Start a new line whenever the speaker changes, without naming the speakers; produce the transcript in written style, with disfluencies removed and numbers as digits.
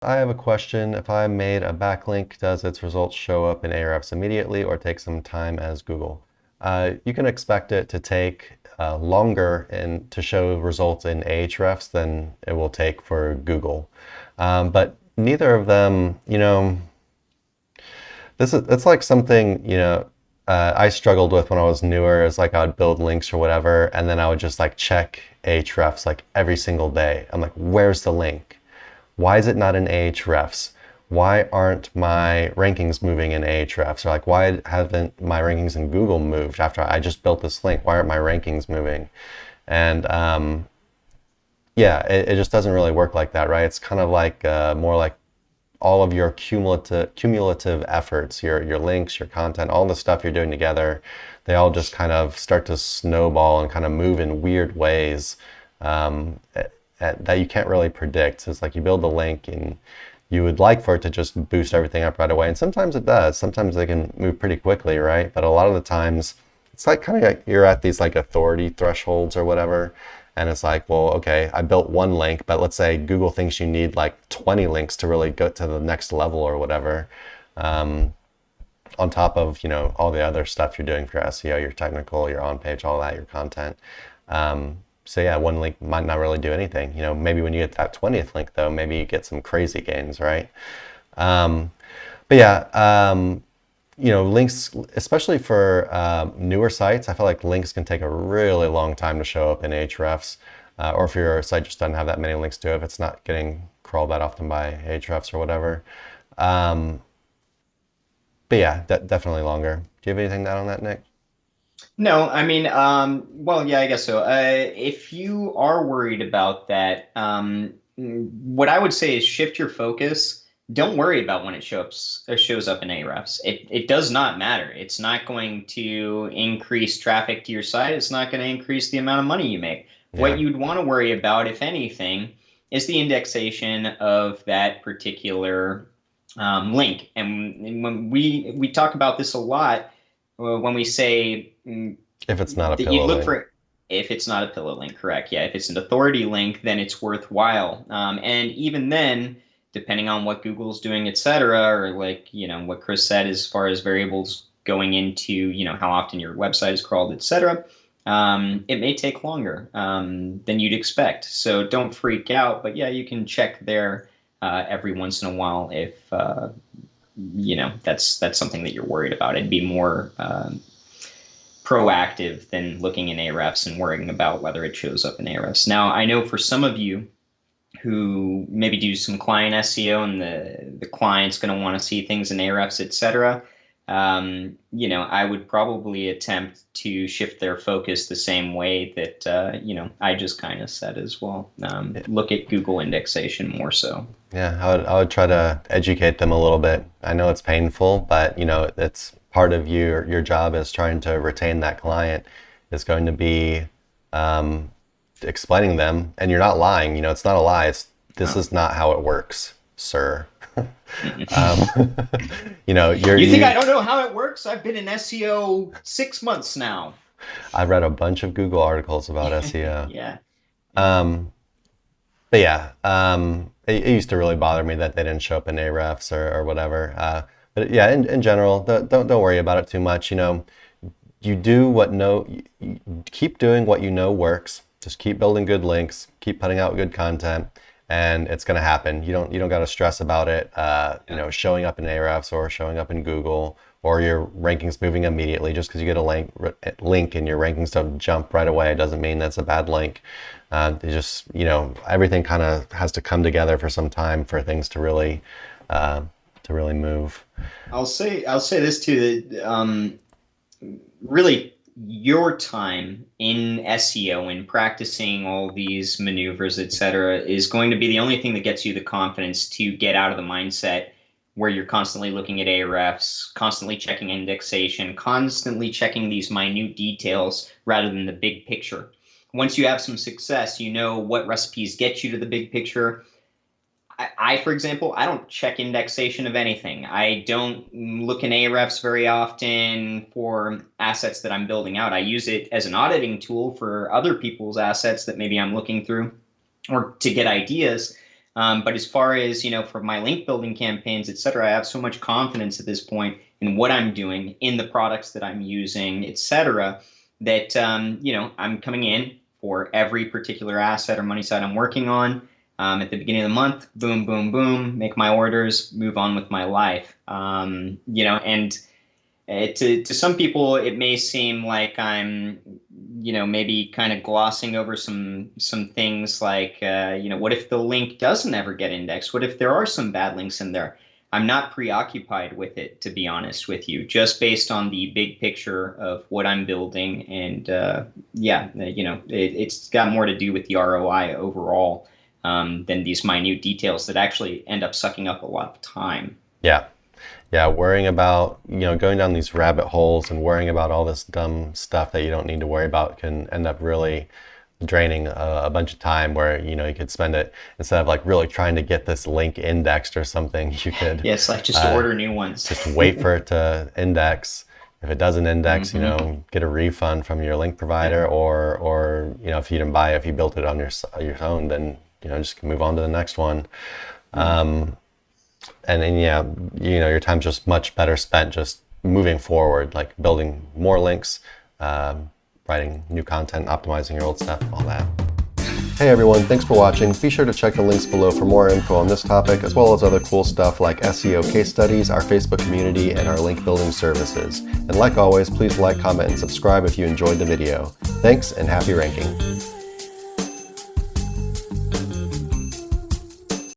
I have a question. If I made a backlink, does its results show up in Ahrefs immediately or take some time as Google? You can expect it to take longer to show results in Ahrefs than it will take for Google. But neither of them, it's like something, I struggled with when I was newer. Is like I would build links or whatever, and then I would just like check Ahrefs like every single day. I'm like, where's the link? Why is it not in Ahrefs? Why aren't my rankings moving in Ahrefs? Or like, why haven't my rankings in Google moved after I just built this link? Why aren't my rankings moving? And yeah, it just doesn't really work like that, right? It's kind of like more like all of your cumulative efforts, your links, your content, all the stuff you're doing together, they all just kind of start to snowball and kind of move in weird ways that you can't really predict. So it's like you build the link and you would like for it to just boost everything up right away. And sometimes it does. Sometimes they can move pretty quickly, right? But a lot of the times it's like kind of like you're at these like authority thresholds or whatever. And it's like, well, okay, I built one link, but let's say Google thinks you need like 20 links to really go to the next level or whatever. On top of, all the other stuff you're doing for your SEO, your technical, your on-page, all that, your content. So yeah, one link might not really do anything. Maybe when you get that 20th link though, maybe you get some crazy gains, right? But yeah, links, especially for newer sites, I feel like links can take a really long time to show up in Ahrefs, or if your site just doesn't have that many links to it, if it's not getting crawled that often by Ahrefs or whatever. But yeah, definitely longer. Do you have anything to add on that, Nick?
No, I mean, well, yeah, I guess so. If you are worried about that, what I would say is shift your focus. Don't worry about when it shows up in Ahrefs. It does not matter. It's not going to increase traffic to your site. It's not going to increase the amount of money you make. What
Yeah.
you'd want to worry about, if anything, is the indexation of that particular link. And when we talk about this a lot when we say
If it's not a
that you'd
pillow
look
link.
for if it's not a pillow link, correct? Yeah, if it's an authority link, then it's worthwhile. And even then, depending on what Google's doing, et cetera, or like, what Chris said as far as variables going into, how often your website is crawled, et cetera, it may take longer than you'd expect. So don't freak out. But yeah, you can check there every once in a while if, that's something that you're worried about. It'd be more proactive than looking in Ahrefs and worrying about whether it shows up in Ahrefs. Now, I know for some of you who maybe do some client SEO and the client's going to want to see things in Ahrefs, et cetera, I would probably attempt to shift their focus the same way that, I just kind of said as well. Look at Google indexation more so.
Yeah, I would try to educate them a little bit. I know it's painful, but it's part of your job is trying to retain that client is going to be um, explaining them, and you're not lying. It's not a lie. This
Oh.
is not how it works, sir. Um, you're
You think I
you.
don't know how it works? I've been in SEO 6 months now.
I read a bunch of Google articles about SEO.
Yeah. Yeah.
Um, But yeah, it used to really bother me that they didn't show up in Ahrefs or whatever. But yeah, in general, don't worry about it too much. You do what you keep doing what you know works. Just keep building good links, keep putting out good content, and it's gonna happen. You don't got to stress about it.
Yeah.
Showing up in Ahrefs or showing up in Google or your rankings moving immediately. Just because you get a link and your rankings don't jump right away doesn't mean that's a bad link. They just, everything kind of has to come together for some time for things to really move.
I'll say this too that really your time in SEO and practicing all these maneuvers, et cetera, is going to be the only thing that gets you the confidence to get out of the mindset where you're constantly looking at Ahrefs, constantly checking indexation, constantly checking these minute details rather than the big picture. Once you have some success, you know what recipes get you to the big picture. For example, I don't check indexation of anything. I don't look in Ahrefs very often for assets that I'm building out. I use it as an auditing tool for other people's assets that maybe I'm looking through or to get ideas. But as far as, for my link building campaigns, et cetera, I have so much confidence at this point in what I'm doing, in the products that I'm using, et cetera, that, I'm coming in for every particular asset or money site I'm working on. At the beginning of the month, boom, boom, boom, make my orders, move on with my life. And to some people, it may seem like I'm, maybe kind of glossing over some things like, what if the link doesn't ever get indexed? What if there are some bad links in there? I'm not preoccupied with it, to be honest with you, just based on the big picture of what I'm building. And it's got more to do with the ROI overall than these minute details that actually end up sucking up a lot of time.
Yeah. Yeah, worrying about, going down these rabbit holes and worrying about all this dumb stuff that you don't need to worry about can end up really draining a bunch of time where, you could spend it, instead of like really trying to get this link indexed or something, you could
Yeah, it's like just order new ones.
just wait for it to index. If it doesn't index, get a refund from your link provider, or if you didn't buy it, if you built it on your own, then just move on to the next one. And then, your time's just much better spent just moving forward, like building more links, writing new content, optimizing your old stuff, all that. Hey everyone, thanks for watching. Be sure to check the links below for more info on this topic, as well as other cool stuff like SEO case studies, our Facebook community, and our link building services. And like always, please like, comment, and subscribe if you enjoyed the video. Thanks, and happy ranking.